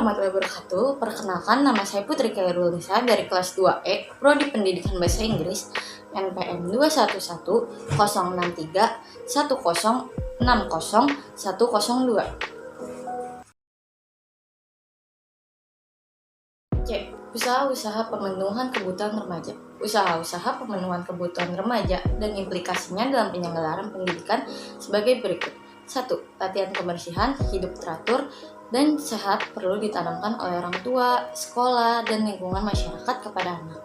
warahmatullahi wabarakatuh. Perkenalkan, nama saya Putri Khairul Nisa dari kelas 2E, Prodi Pendidikan Bahasa Inggris, NPM 211-063-1060-102. C. Usaha-usaha pemenuhan kebutuhan remaja. Usaha-usaha pemenuhan kebutuhan remaja dan implikasinya dalam penyelenggaraan pendidikan sebagai berikut. 1. Latihan kebersihan, hidup teratur, dan sehat perlu ditanamkan oleh orang tua, sekolah, dan lingkungan masyarakat kepada anak.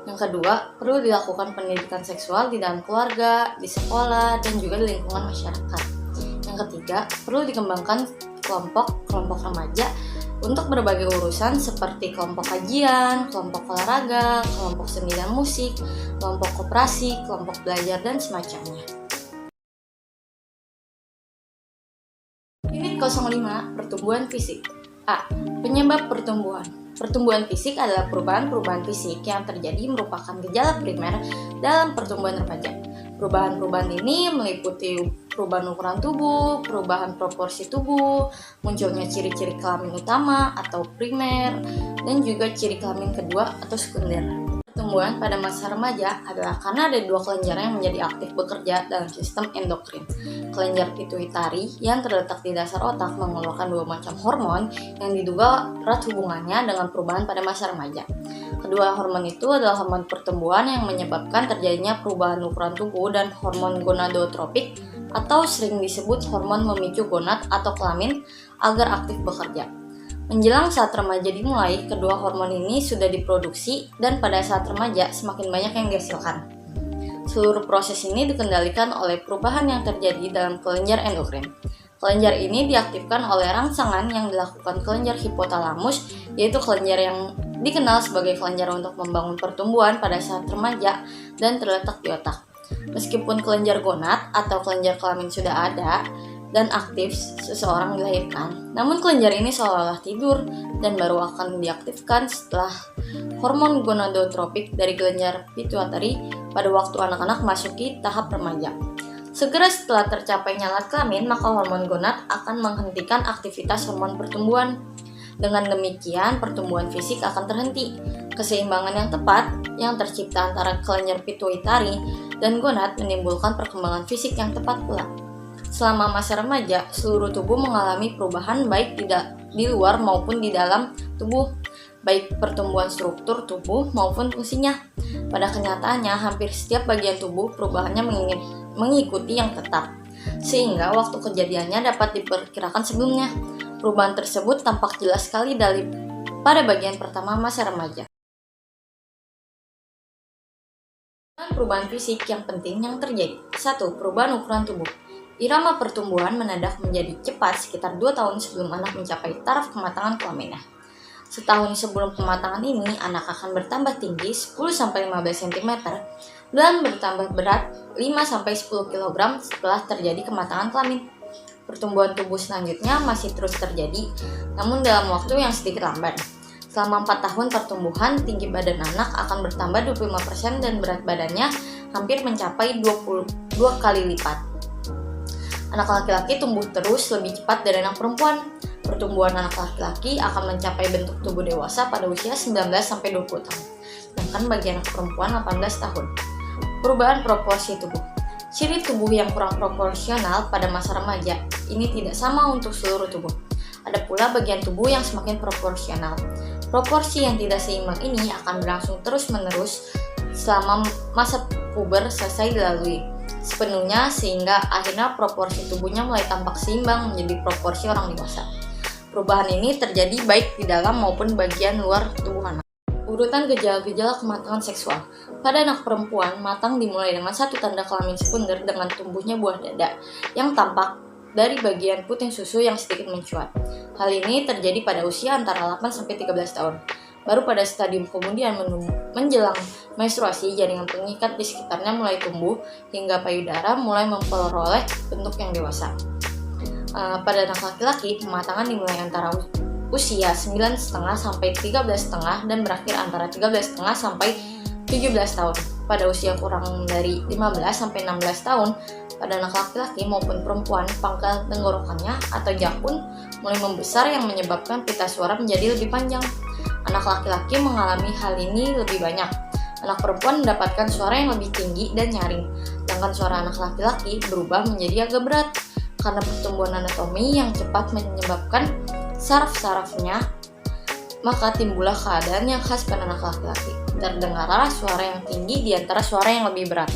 Yang kedua, perlu dilakukan pendidikan seksual di dalam keluarga, di sekolah, dan juga di lingkungan masyarakat. Yang ketiga, perlu dikembangkan kelompok remaja untuk berbagai urusan seperti kelompok kajian, kelompok olahraga, kelompok seni dan musik, kelompok koperasi, kelompok belajar, dan semacamnya. Unit 05, pertumbuhan fisik. A. Penyebab pertumbuhan. Pertumbuhan fisik adalah perubahan-perubahan fisik yang terjadi merupakan gejala primer dalam pertumbuhan remaja. Perubahan-perubahan ini meliputi perubahan ukuran tubuh, perubahan proporsi tubuh, munculnya ciri-ciri kelamin utama atau primer, dan juga ciri kelamin kedua atau sekunder. Pertumbuhan pada masa remaja adalah karena ada dua kelenjar yang menjadi aktif bekerja dalam sistem endokrin. Kelenjar pituitari yang terletak di dasar otak mengeluarkan dua macam hormon yang diduga erat hubungannya dengan perubahan pada masa remaja. Kedua hormon itu adalah hormon pertumbuhan yang menyebabkan terjadinya perubahan ukuran tubuh dan hormon gonadotropik atau sering disebut hormon memicu gonad atau kelamin agar aktif bekerja. Menjelang saat remaja dimulai, kedua hormon ini sudah diproduksi dan pada saat remaja semakin banyak yang dihasilkan. Seluruh proses ini dikendalikan oleh perubahan yang terjadi dalam kelenjar endokrin. Kelenjar ini diaktifkan oleh rangsangan yang dilakukan kelenjar hipotalamus, yaitu kelenjar yang dikenal sebagai kelenjar untuk membangun pertumbuhan pada saat remaja dan terletak di otak. Meskipun kelenjar gonad atau kelenjar kelamin sudah ada dan aktif seseorang dilahirkan, namun kelenjar ini seolah-olah tidur dan baru akan diaktifkan setelah hormon gonadotropik dari kelenjar pituitari pada waktu anak-anak masuki tahap remaja. Segera setelah tercapainya alat kelamin, maka hormon gonad akan menghentikan aktivitas hormon pertumbuhan. Dengan demikian, pertumbuhan fisik akan terhenti. Keseimbangan yang tepat yang tercipta antara kelenjar pituitari dan gonad menimbulkan perkembangan fisik yang tepat pula. Selama masa remaja, seluruh tubuh mengalami perubahan baik di luar maupun di dalam tubuh, baik pertumbuhan struktur tubuh maupun fungsinya. Pada kenyataannya, hampir setiap bagian tubuh perubahannya mengikuti yang tetap, sehingga waktu kejadiannya dapat diperkirakan sebelumnya. Perubahan tersebut tampak jelas sekali pada bagian pertama masa remaja. Perubahan fisik yang penting yang terjadi. 1. Perubahan ukuran tubuh. Irama pertumbuhan menadak menjadi cepat sekitar 2 tahun sebelum anak mencapai taraf kematangan kelaminnya. Setahun sebelum kematangan ini, anak akan bertambah tinggi 10-15 cm dan bertambah berat 5-10 kg setelah terjadi kematangan kelamin. Pertumbuhan tubuh selanjutnya masih terus terjadi, namun dalam waktu yang sedikit lambat. Selama 4 tahun pertumbuhan, tinggi badan anak akan bertambah 25% dan berat badannya hampir mencapai 22 kali lipat. Anak laki-laki tumbuh terus lebih cepat dari anak perempuan. Pertumbuhan anak laki-laki akan mencapai bentuk tubuh dewasa pada usia 19-20 tahun, sedangkan bagi anak perempuan 18 tahun. Perubahan proporsi tubuh. Ciri tubuh yang kurang proporsional pada masa remaja ini tidak sama untuk seluruh tubuh. Ada pula bagian tubuh yang semakin proporsional. Proporsi yang tidak seimbang ini akan berlangsung terus-menerus selama masa puber selesai dilalui sepenuhnya, sehingga akhirnya proporsi tubuhnya mulai tampak seimbang menjadi proporsi orang dewasa. Perubahan ini terjadi baik di dalam maupun bagian luar tubuh anak. Urutan gejala-gejala kematangan seksual. Pada anak perempuan, matang dimulai dengan satu tanda kelamin sekunder dengan tumbuhnya buah dada yang tampak dari bagian puting susu yang sedikit mencuat. Hal ini terjadi pada usia antara 8-13 tahun. Baru pada stadium kemudian menjelang menstruasi, jaringan pengikat di sekitarnya mulai tumbuh hingga payudara mulai memperoleh bentuk yang dewasa. Pada anak laki-laki, kematangan dimulai antara usia 9,5-13,5 dan berakhir antara 13,5 sampai 17 tahun. Pada usia kurang dari 15-16 tahun, Pada anak laki-laki maupun perempuan, pangkal tenggorokannya atau jakun mulai membesar yang menyebabkan pita suara menjadi lebih panjang. Anak laki-laki mengalami hal ini lebih banyak. Anak perempuan mendapatkan suara yang lebih tinggi dan nyaring, sedangkan suara anak laki-laki berubah menjadi agak berat. Karena pertumbuhan anatomi yang cepat menyebabkan saraf-sarafnya, maka timbullah keadaan yang khas pada anak laki-laki. Terdengarlah suara yang tinggi di antara suara yang lebih berat.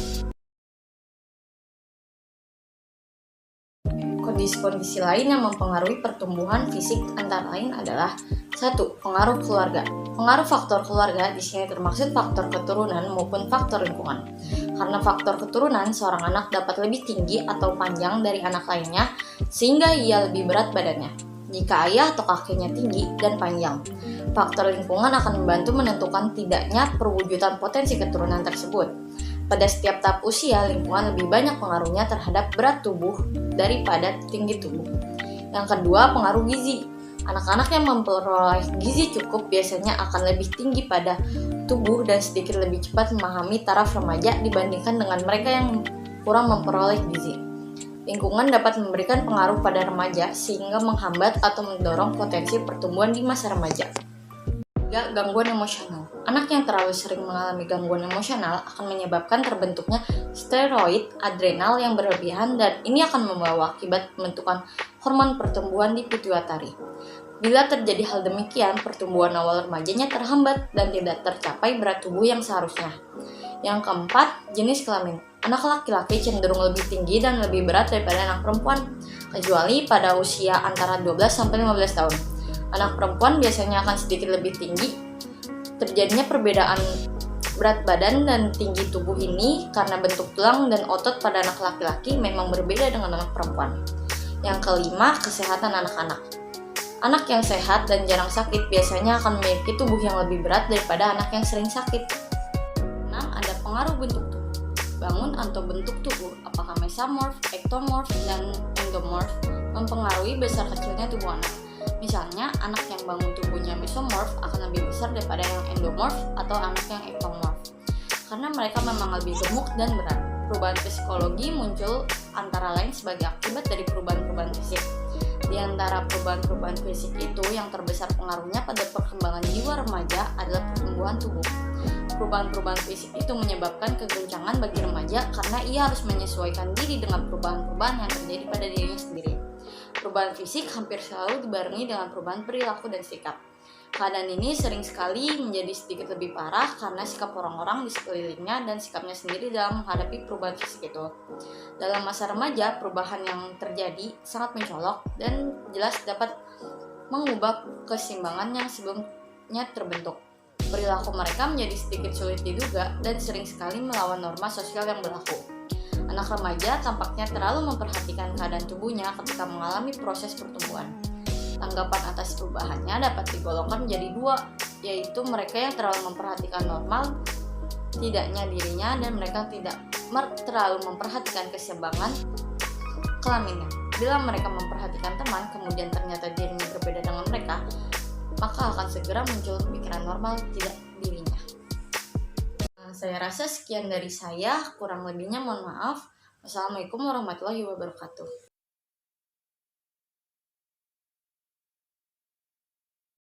Kondisi-kondisi lain yang mempengaruhi pertumbuhan fisik antara lain adalah 1. Pengaruh keluarga. Pengaruh faktor keluarga di sini termaksud faktor keturunan maupun faktor lingkungan. Karena faktor keturunan, seorang anak dapat lebih tinggi atau panjang dari anak lainnya sehingga ia lebih berat badannya jika ayah atau kakeknya tinggi dan panjang. Faktor lingkungan akan membantu menentukan tidaknya perwujudan potensi keturunan tersebut. Pada setiap tahap usia, lingkungan lebih banyak pengaruhnya terhadap berat tubuh daripada tinggi tubuh. Yang kedua, pengaruh gizi. Anak-anak yang memperoleh gizi cukup biasanya akan lebih tinggi pada tubuh dan sedikit lebih cepat memahami taraf remaja dibandingkan dengan mereka yang kurang memperoleh gizi. Lingkungan dapat memberikan pengaruh pada remaja sehingga menghambat atau mendorong potensi pertumbuhan di masa remaja. 3. Gangguan emosional. Anak yang terlalu sering mengalami gangguan emosional akan menyebabkan terbentuknya steroid adrenal yang berlebihan dan ini akan membawa akibat pembentukan hormon pertumbuhan di pituitari. Bila terjadi hal demikian, pertumbuhan awal remajanya terhambat dan tidak tercapai berat tubuh yang seharusnya. Yang keempat, jenis kelamin. Anak laki-laki cenderung lebih tinggi dan lebih berat daripada anak perempuan, kecuali pada usia antara 12-15 tahun. Anak perempuan biasanya akan sedikit lebih tinggi. Terjadinya perbedaan berat badan dan tinggi tubuh ini karena bentuk tulang dan otot pada anak laki-laki memang berbeda dengan anak perempuan. Yang kelima, kesehatan anak-anak. Anak yang sehat dan jarang sakit biasanya akan memiliki tubuh yang lebih berat daripada anak yang sering sakit. 6. Ada pengaruh bentuk tubuh. Bangun atau bentuk tubuh, apakah mesomorph, ectomorph, dan endomorph, mempengaruhi besar kecilnya tubuh anak. Misalnya, anak yang bangun tubuhnya mesomorph akan lebih besar daripada yang endomorph atau anak yang ectomorph, karena mereka memang lebih gemuk dan berat. Perubahan psikologi muncul antara lain sebagai akibat dari perubahan-perubahan fisik. Di antara perubahan-perubahan fisik itu, yang terbesar pengaruhnya pada perkembangan jiwa remaja adalah pertumbuhan tubuh. Perubahan-perubahan fisik itu menyebabkan kegoncangan bagi remaja karena ia harus menyesuaikan diri dengan perubahan-perubahan yang terjadi pada dirinya sendiri. Perubahan fisik hampir selalu dibarengi dengan perubahan perilaku dan sikap. Keadaan ini sering sekali menjadi sedikit lebih parah karena sikap orang-orang di sekelilingnya dan sikapnya sendiri dalam menghadapi perubahan fisik itu. Dalam masa remaja, perubahan yang terjadi sangat mencolok dan jelas dapat mengubah keseimbangan yang sebelumnya terbentuk. Perilaku mereka menjadi sedikit sulit diduga dan sering sekali melawan norma sosial yang berlaku. Anak remaja tampaknya terlalu memperhatikan keadaan tubuhnya ketika mengalami proses pertumbuhan. Tanggapan atas perubahannya dapat digolongkan menjadi dua, yaitu mereka yang terlalu memperhatikan normal tidaknya dirinya dan mereka tidak terlalu memperhatikan keseimbangan kelaminnya. Bila mereka memperhatikan teman, kemudian ternyata dirinya berbeda dengan mereka, maka akan segera muncul pemikiran normal tidak dirinya. Saya rasa sekian dari saya, kurang lebihnya mohon maaf. Wassalamualaikum warahmatullahi wabarakatuh.